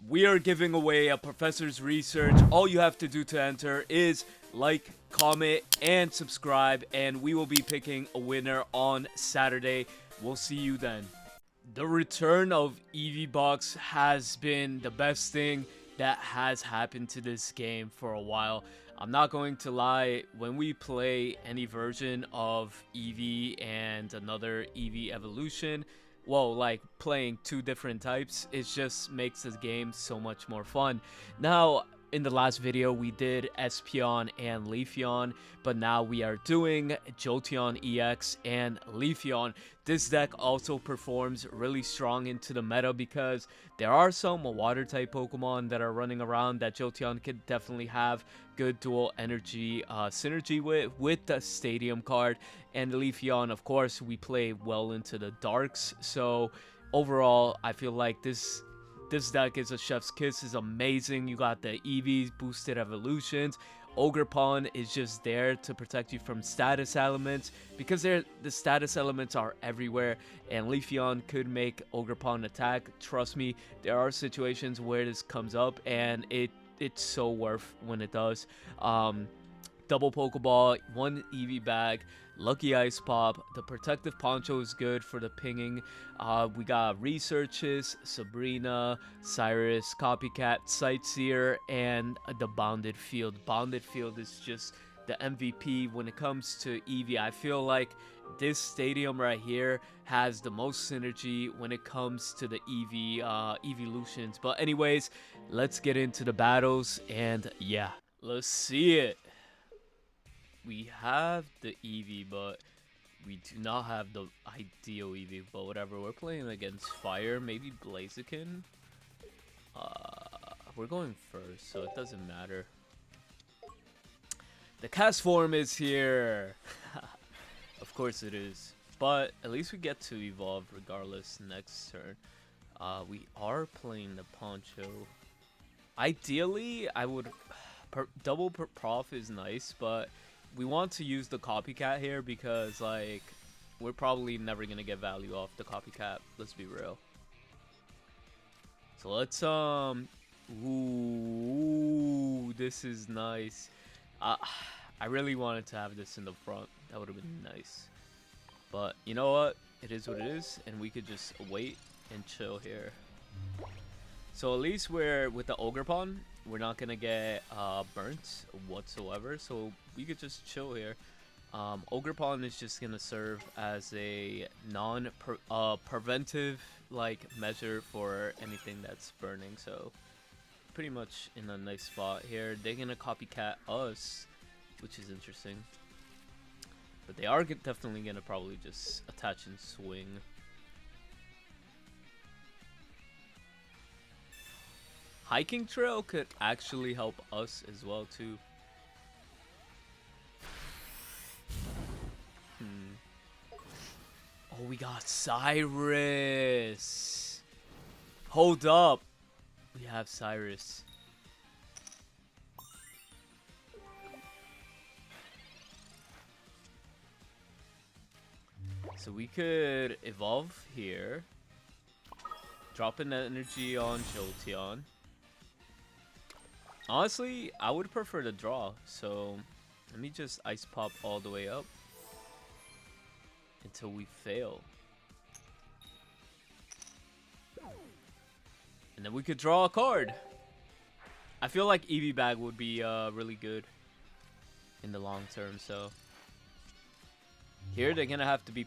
we are giving away a professor's research. All you have to do to enter is like, comment, and subscribe, and we will be picking a winner on Saturday. We'll see you then. The return of Eevee Box has been the best thing that has happened to this game for a while. I'm not going to lie, when we play any version of Eevee and another Eevee evolution, well, like playing two different types, it just makes this game so much more fun. Now, in the last video, we did Espeon and Leafeon, but now we are doing Jolteaon EX and Leafeon. This deck also performs really strong into the meta because there are some water-type Pokemon that are running around that Jolteaon could definitely have good dual energy synergy with the Stadium card. And Leafeon, of course, we play well into the darks, so overall, I feel like this deck is a chef's kiss. Is amazing. You got the Eevee's boosted evolutions. Ogerpon is just there to protect you from status elements because the status elements are everywhere, and Leafeon could make Ogerpon attack. Trust me, there are situations where this comes up, and it's so worth when it does. Double Pokeball, one Eevee bag, Lucky Ice Pop. The Protective Poncho is good for the pinging. We got Researches, Sabrina, Cyrus, Copycat, Sightseer, and the Bounded Field. Bounded Field is just the MVP when it comes to Eevee. I feel like this stadium right here has the most synergy when it comes to the Eevee evolutions. But anyways, let's get into the battles, and yeah, let's see it. We have the Eevee, but we do not have the ideal Eevee. But whatever, we're playing against Fire, maybe Blaziken. We're going first, so it doesn't matter. The cast form is here. Of course it is. But at least we get to evolve regardless next turn. We are playing the Poncho. Ideally, I would... double prof is nice, but we want to use the Copycat here because, like, we're probably never gonna get value off the Copycat. Let's be real. So let's ooh, this is nice. I really wanted to have this in the front. That would have been nice. But you know what? It is what it is, and we could just wait and chill here. So at least we're with the Ogerpon, we're not gonna get burnt whatsoever, so we could just chill here. Ogerpon is just gonna serve as a preventive like measure for anything that's burning, so pretty much in a nice spot here. They're gonna copycat us, which is interesting, but they are definitely gonna probably just attach and swing. Hiking Trail could actually help us as well too. Oh, we got Cyrus. Hold up. We have Cyrus. So we could evolve here. Drop an energy on Jolteaon. Honestly, I would prefer to draw, so let me just Ice Pop all the way up until we fail. And then we could draw a card. I feel like Eevee Bag would be really good in the long term, so here they're gonna have to be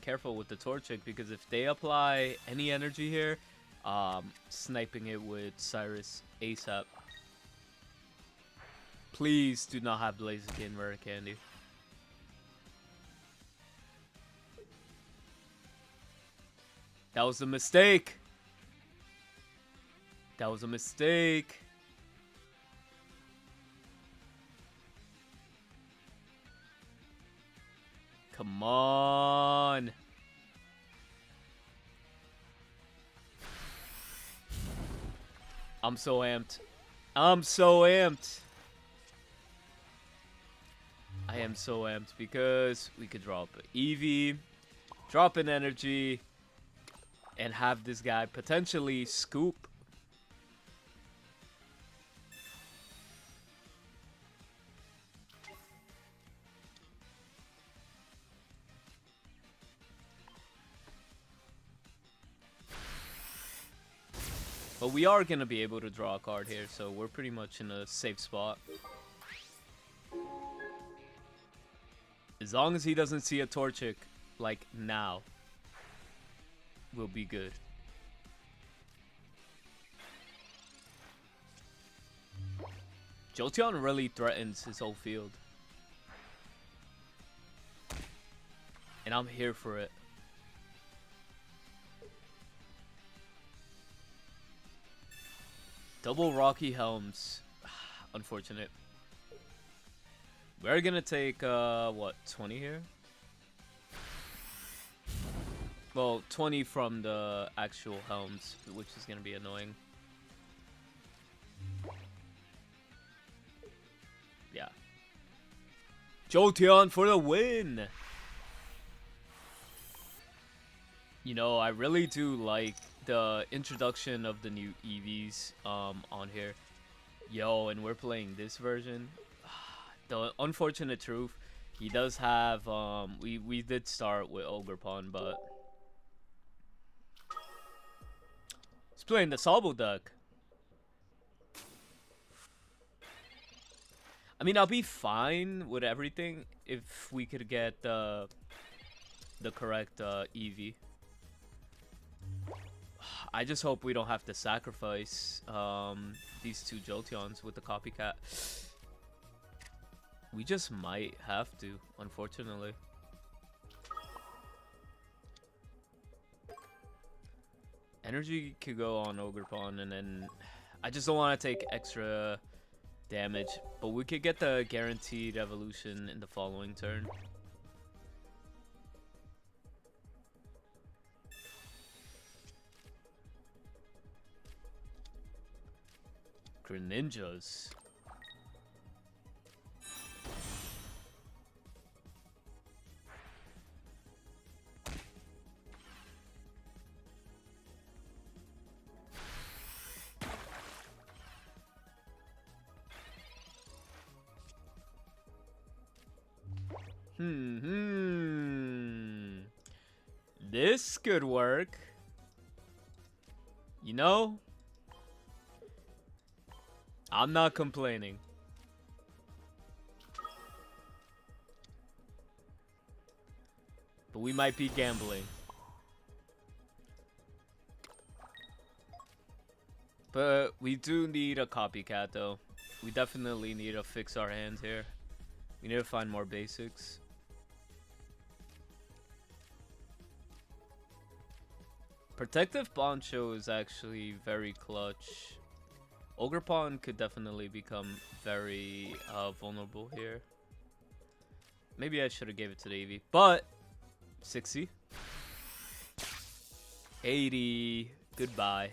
careful with the Torchic, because if they apply any energy here, sniping it with Cyrus ASAP. Please do not have Blaziken Rare Candy. That was a mistake. That was a mistake. Come on. I'm so amped. I'm so amped. I am so amped because we could drop Eevee, drop an energy, and have this guy potentially scoop. But we are going to be able to draw a card here, so we're pretty much in a safe spot. As long as he doesn't see a Torchic, like, now, we'll be good. Jolteaon really threatens his whole field. And I'm here for it. Double Rocky Helms. Unfortunate. We're gonna take, what, 20 here? Well, 20 from the actual Helms, which is gonna be annoying. Yeah. Jolteaon for the win! You know, I really do like the introduction of the new Eevees on here. Yo, and we're playing this version. The unfortunate truth, he does have, we did start with Ogerpon, but he's playing the Sabo deck. I mean, I'll be fine with everything if we could get the correct Eevee. I just hope we don't have to sacrifice these two Jolteons with the copycat. We just might have to, unfortunately. Energy could go on Ogerpon, and then I just don't want to take extra damage. But we could get the guaranteed evolution in the following turn. Greninjas. This could work. You know, I'm not complaining. But we might be gambling. But we do need a copycat though. We definitely need to fix our hands here. We need to find more basics. Protective Poncho is actually very clutch. Ogerpon could definitely become very vulnerable here. Maybe I should have gave it to the Eevee, but 60, 80, goodbye.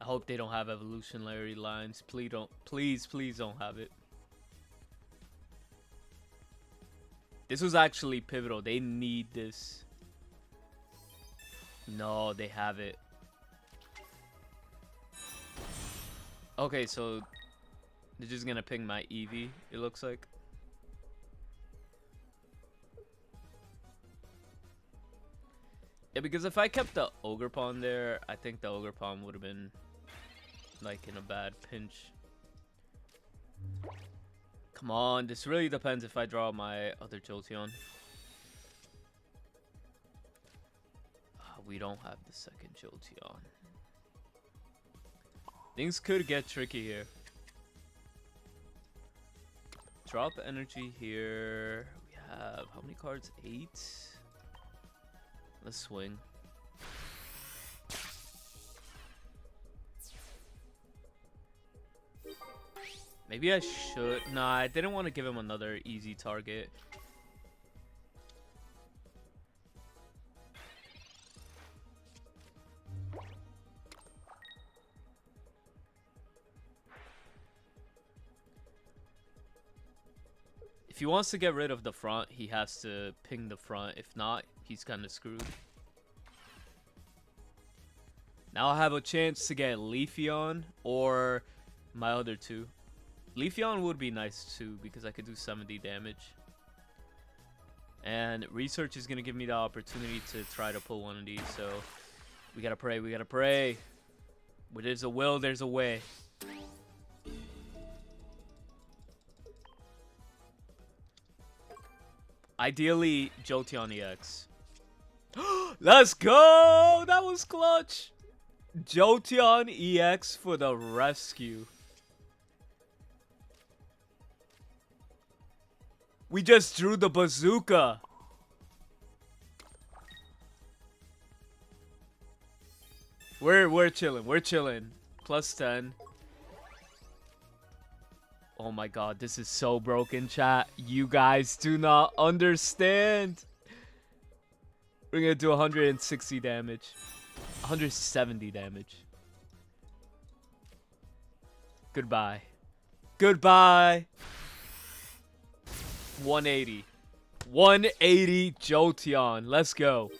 I hope they don't have evolutionary lines. Please don't. Please don't have it. This was actually pivotal. They need this. No, they have it. Okay, so they're just gonna ping my Eevee, it looks like. Yeah, because if I kept the Ogerpon there, I think the Ogerpon would have been like in a bad pinch. Come on, this really depends if I draw my other Jolteon. We don't have the second Jolteon. Things could get tricky here. Drop energy here. We have how many cards? 8. Let's swing. Maybe I should. Nah, I didn't want to give him another easy target. If he wants to get rid of the front, he has to ping the front. If not, he's kind of screwed. Now I have a chance to get Leafeon or my other two. Leafeon would be nice too because I could do 70 damage. And research is gonna give me the opportunity to try to pull one of these. So we gotta pray. We gotta pray. Where there's a will, there's a way. Ideally, Jolteaon EX. Let's go! That was clutch! Jolteaon EX for the rescue. We just drew the bazooka. We're chilling. We're chilling. Plus 10. Oh my god, this is so broken, chat. You guys do not understand. We're gonna do 160 damage. 170 damage. Goodbye. Goodbye. 180. 180 Jolteaon. Let's go.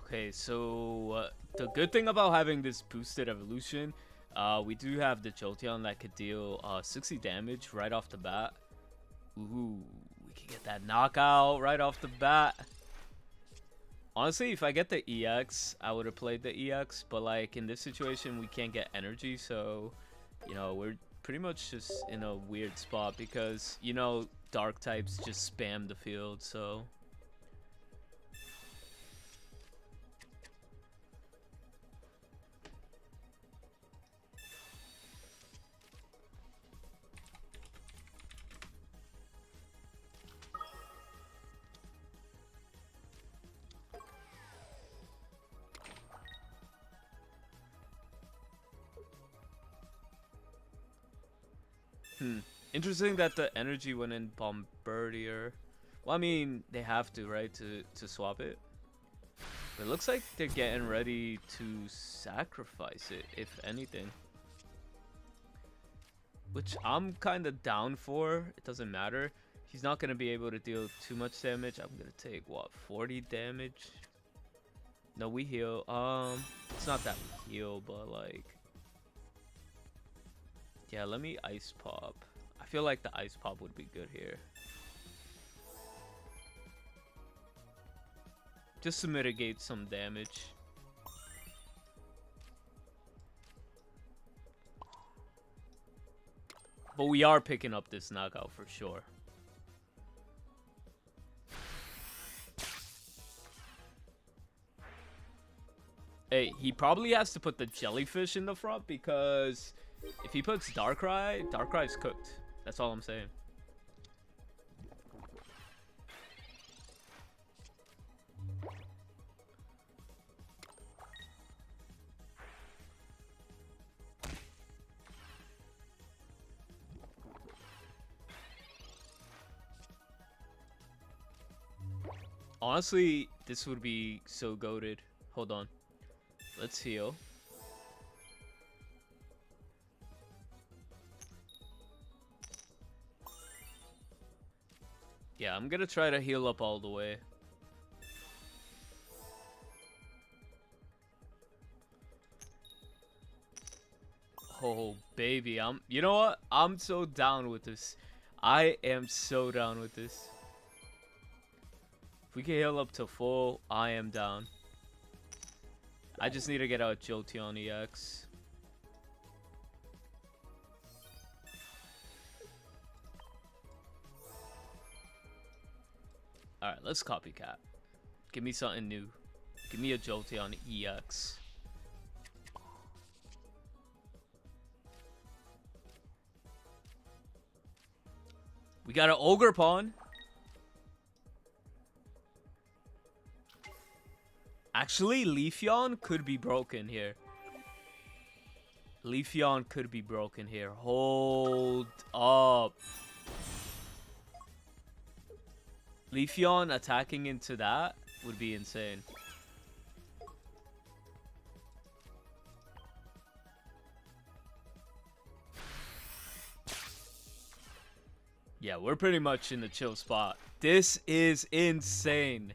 Okay, so the good thing about having this boosted evolution, we do have the Jolteon that could deal 60 damage right off the bat. Ooh, we can get that knockout right off the bat. Honestly, if I get the EX, I would have played the EX, but like in this situation, we can't get energy, so you know, we're pretty much just in a weird spot because, you know, dark types just spam the field, so. Interesting that the energy went in Bombardier. Well, I mean, they have to, right, to swap it. But it looks like they're getting ready to sacrifice it, if anything. Which I'm kind of down for. It doesn't matter. He's not going to be able to deal too much damage. I'm going to take, what, 40 damage? No, we heal. It's not that we heal, but like... Yeah, let me Ice Pop. I feel like the Ice Pop would be good here. Just to mitigate some damage. But we are picking up this knockout for sure. Hey, he probably has to put the jellyfish in the front because if he puts Darkrai's cooked. That's all I'm saying. Honestly, this would be so goated. Hold on. Let's heal. Yeah, I'm gonna try to heal up all the way. Oh, baby. You know what? I'm so down with this. I am so down with this. If we can heal up to full, I am down. I just need to get out Jolteaon EX. Alright, let's copycat. Give me something new. Give me a Jolteaon EX. We got an Ogre Pawn. Actually, Leafeon could be broken here. Leafeon could be broken here. Hold up. Leafeon attacking into that would be insane. Yeah, we're pretty much in the chill spot. This is insane.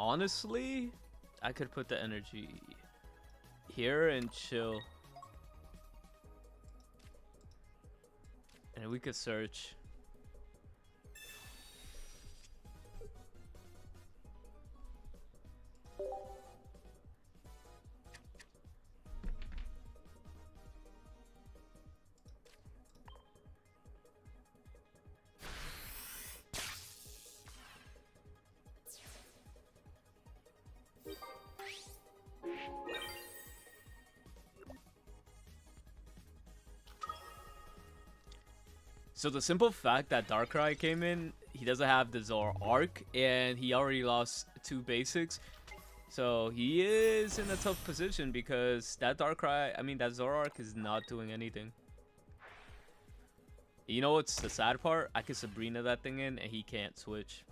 Honestly, I could put the energy here and chill. And we could search. So the simple fact that Darkrai came in, he doesn't have the Zoroark, and he already lost 2 basics. So he is in a tough position because that Darkrai, I mean that Zoroark is not doing anything. You know what's the sad part? I could Sabrina that thing in and he can't switch.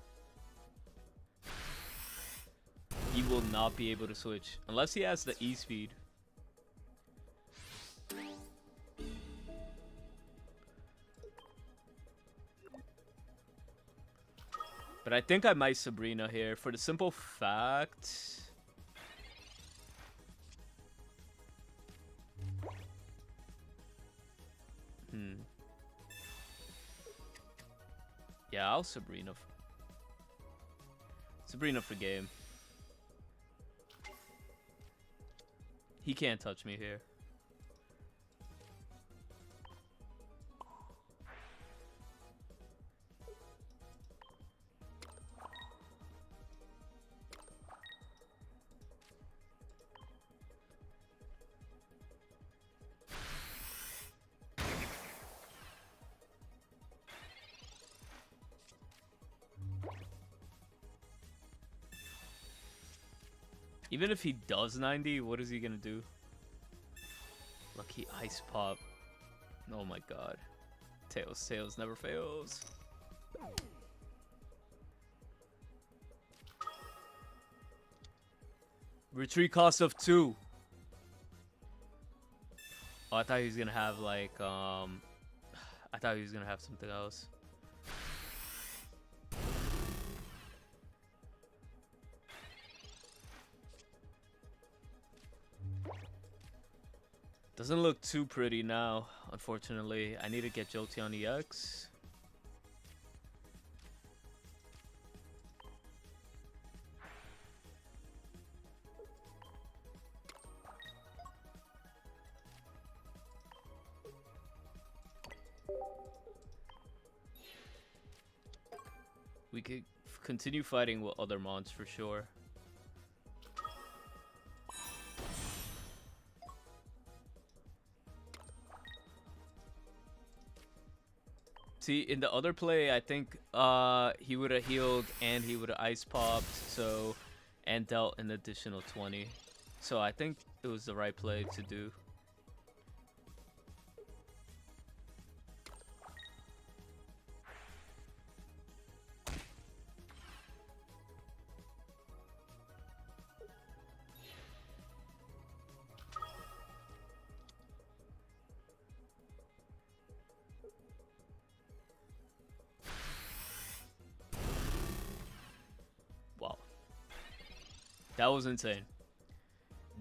He will not be able to switch unless he has the E-speed. But I think I might Sabrina here for the simple fact. Yeah, I'll Sabrina. Sabrina for game. He can't touch me here. Even if he does 90, what is he gonna do? Lucky Ice Pop. Oh my god. Tails never fails. Retreat cost of 2. Oh, I thought he was gonna have like I thought he was gonna have something else. Doesn't look too pretty now, unfortunately. I need to get Jolteaon EX. We could continue fighting with other mons for sure. See, in the other play, I think he would have healed and he would have ice popped, so, and dealt an additional 20. So I think it was the right play to do. That was insane.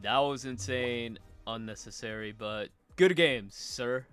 That was insane, unnecessary, but good games, sir.